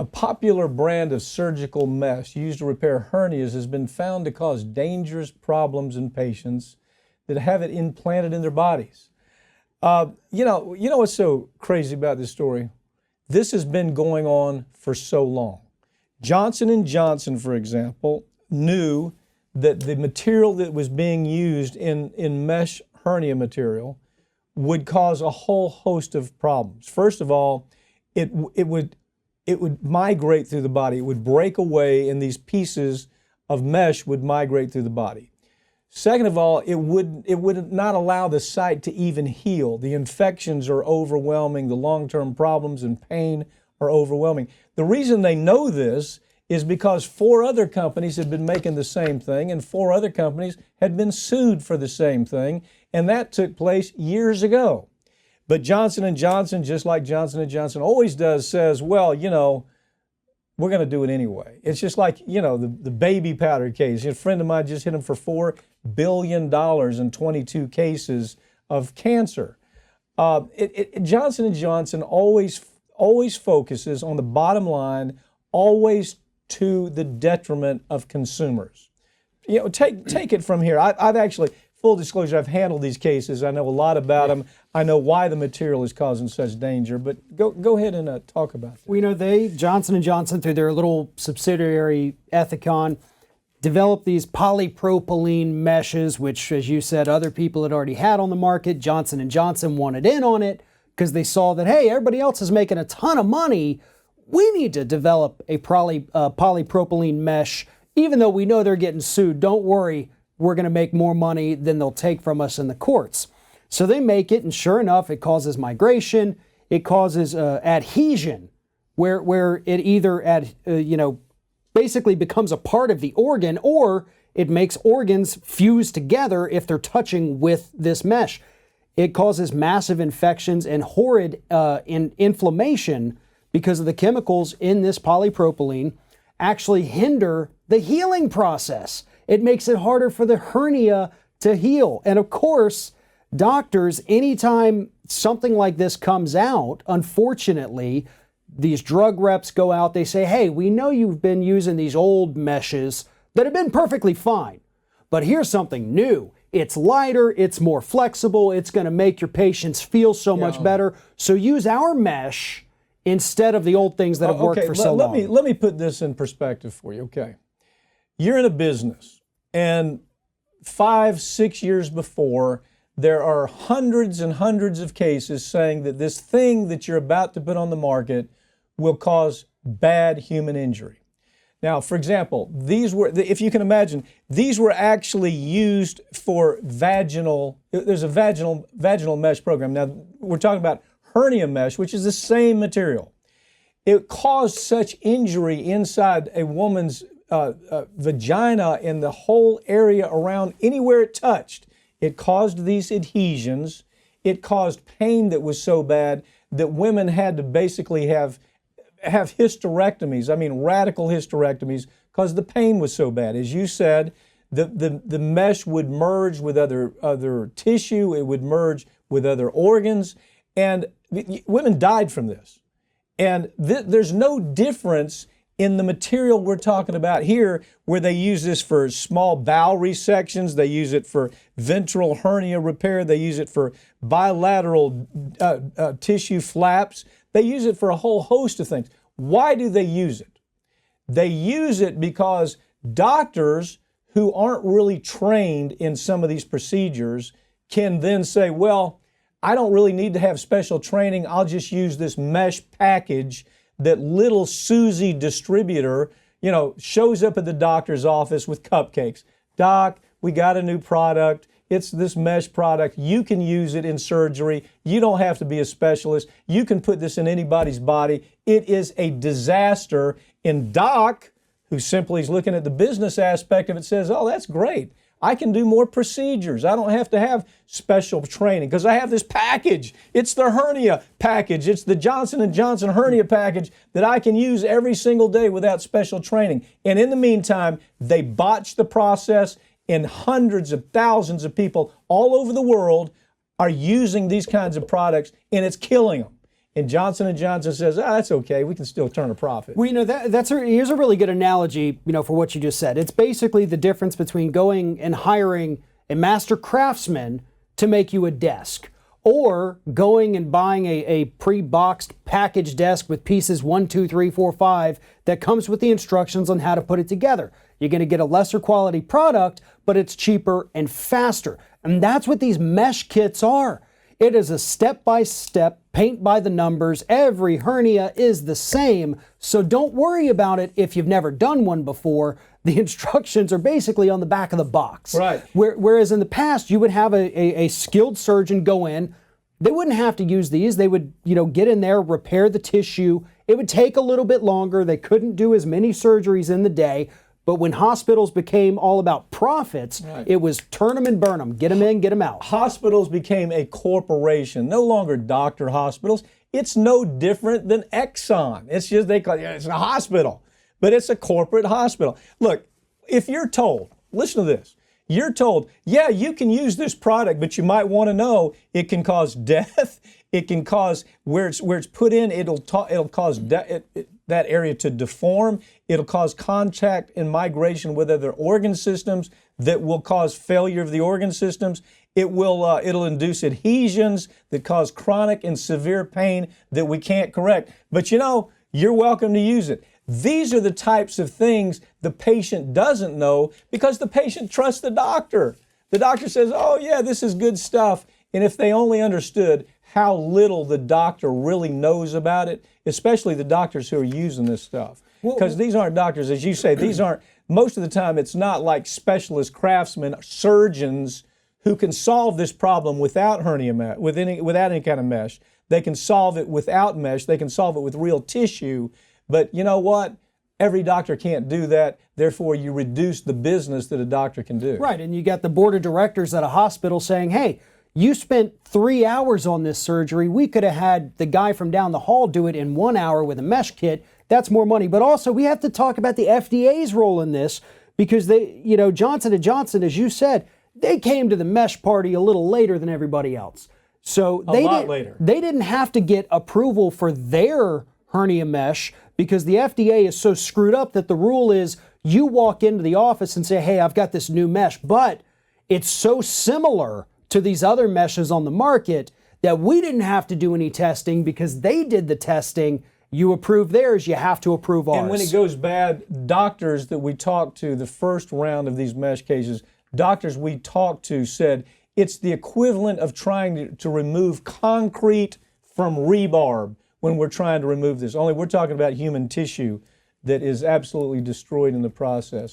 A popular brand of surgical mesh used to repair hernias has been found to cause dangerous problems in patients that have it implanted in their bodies. You know what's so crazy about this story? This has been going on for so long. Johnson & Johnson, for example, knew that the material that was being used in mesh hernia material would cause a whole host of problems. First of all, it would migrate through the body. It would break away, and these pieces of mesh would migrate through the body. Second of all, it would not allow the site to even heal. The infections are overwhelming. The long-term problems and pain are overwhelming. The reason they know this is because 4 other companies had been making the same thing, and 4 other companies had been sued for the same thing, and that took place years ago. But Johnson & Johnson, just like Johnson & Johnson always does, says, well, we're going to do it anyway. It's just like, the baby powder case. A friend of mine just hit him for $4 billion in 22 cases of cancer. Johnson & Johnson always focuses on the bottom line, always to the detriment of consumers. Take it from here. I've actually, full disclosure, I've handled these cases. I know a lot about them. I know why the material is causing such danger, but go ahead and talk about that. We know Johnson & Johnson, through their little subsidiary Ethicon, developed these polypropylene meshes, which, as you said, other people had already had on the market. Johnson & Johnson wanted in on it because they saw that, hey, everybody else is making a ton of money. We need to develop a polypropylene mesh, even though we know they're getting sued. Don't worry, we're going to make more money than they'll take from us in the courts. So they make it, and sure enough, it causes migration. It causes adhesion, where it either basically becomes a part of the organ, or it makes organs fuse together if they're touching with this mesh. It causes massive infections and horrid inflammation because of the chemicals in this polypropylene actually hinder the healing process. It makes it harder for the hernia to heal. And of course, doctors, anytime something like this comes out, unfortunately, these drug reps go out, they say, hey, we know you've been using these old meshes that have been perfectly fine, but here's something new. It's lighter, it's more flexible, it's going to make your patients feel so much better. So use our mesh instead of the old things that have worked for so long. Let me put this in perspective for you, okay? You're in a business, and 5-6 years before, there are hundreds and hundreds of cases saying that this thing that you're about to put on the market will cause bad human injury. Now, for example, if you can imagine, these were actually used for there's a vaginal mesh program. Now, we're talking about hernia mesh, which is the same material. It caused such injury inside a woman's vagina and the whole area around anywhere it touched. It caused these adhesions. It caused pain that was so bad that women had to basically have hysterectomies. I mean, radical hysterectomies, because the pain was so bad. As you said, the mesh would merge with other tissue. It would merge with other organs, and women died from this. And there's no difference in the material we're talking about here, where they use this for small bowel resections, they use it for ventral hernia repair, they use it for bilateral tissue flaps, they use it for a whole host of things. Why do they use it? They use it because doctors who aren't really trained in some of these procedures can then say, well, I don't really need to have special training, I'll just use this mesh package that little Susie distributor, shows up at the doctor's office with cupcakes. Doc, we got a new product. It's this mesh product. You can use it in surgery. You don't have to be a specialist. You can put this in anybody's body. It is a disaster. And Doc, who simply is looking at the business aspect of it, says, oh, that's great. I can do more procedures. I don't have to have special training because I have this package. It's the hernia package. It's the Johnson & Johnson hernia package that I can use every single day without special training. And in the meantime, they botch the process, and hundreds of thousands of people all over the world are using these kinds of products, and it's killing them. and Johnson & Johnson says, that's okay, we can still turn a profit. Well, here's a really good analogy, for what you just said. It's basically the difference between going and hiring a master craftsman to make you a desk, or going and buying a pre-boxed packaged desk with pieces 1, 2, 3, 4, 5 that comes with the instructions on how to put it together. You're going to get a lesser quality product, but it's cheaper and faster. And that's what these mesh kits are. It is a step-by-step, paint by the numbers. Every hernia is the same, so don't worry about it if you've never done one before. The instructions are basically on the back of the box. Right. Whereas in the past, you would have a skilled surgeon go in. They wouldn't have to use these. They would, get in there, repair the tissue. It would take a little bit longer. They couldn't do as many surgeries in the day. But when hospitals became all about profits, It was turn them and burn them, get them in, get them out. Hospitals became a corporation, no longer doctor hospitals. It's no different than Exxon. It's just it's a hospital, but it's a corporate hospital. Look, if you're told, listen to this, you're told, yeah, you can use this product, but you might want to know it can cause death. It can cause where it's put in. It'll cause that area to deform. It'll cause contact and migration with other organ systems that will cause failure of the organ systems. It'll induce adhesions that cause chronic and severe pain that we can't correct. But you're welcome to use it. These are the types of things the patient doesn't know because the patient trusts the doctor. The doctor says, oh yeah, this is good stuff. And if they only understood how little the doctor really knows about it, especially the doctors who are using this stuff. Because these aren't doctors, as you say, most of the time it's not like specialist craftsmen, surgeons who can solve this problem without hernia without any kind of mesh. They can solve it without mesh. They can solve it with real tissue. But you know what? Every doctor can't do that. Therefore, you reduce the business that a doctor can do. Right, and you got the board of directors at a hospital saying, hey, you spent 3 hours on this surgery. We could have had the guy from down the hall do it in 1 hour with a mesh kit. That's more money. But also, we have to talk about the FDA's role in this because Johnson & Johnson, as you said, they came to the mesh party a little later than everybody else. So later. They didn't have to get approval for their hernia mesh because the FDA is so screwed up that the rule is you walk into the office and say, hey, I've got this new mesh, but it's so similar to these other meshes on the market that we didn't have to do any testing because they did the testing. You approve theirs, you have to approve ours. And when it goes bad, doctors that we talked to, the first round of these mesh cases, doctors we talked to said it's the equivalent of trying to remove concrete from rebarb when we're trying to remove this. Only we're talking about human tissue that is absolutely destroyed in the process.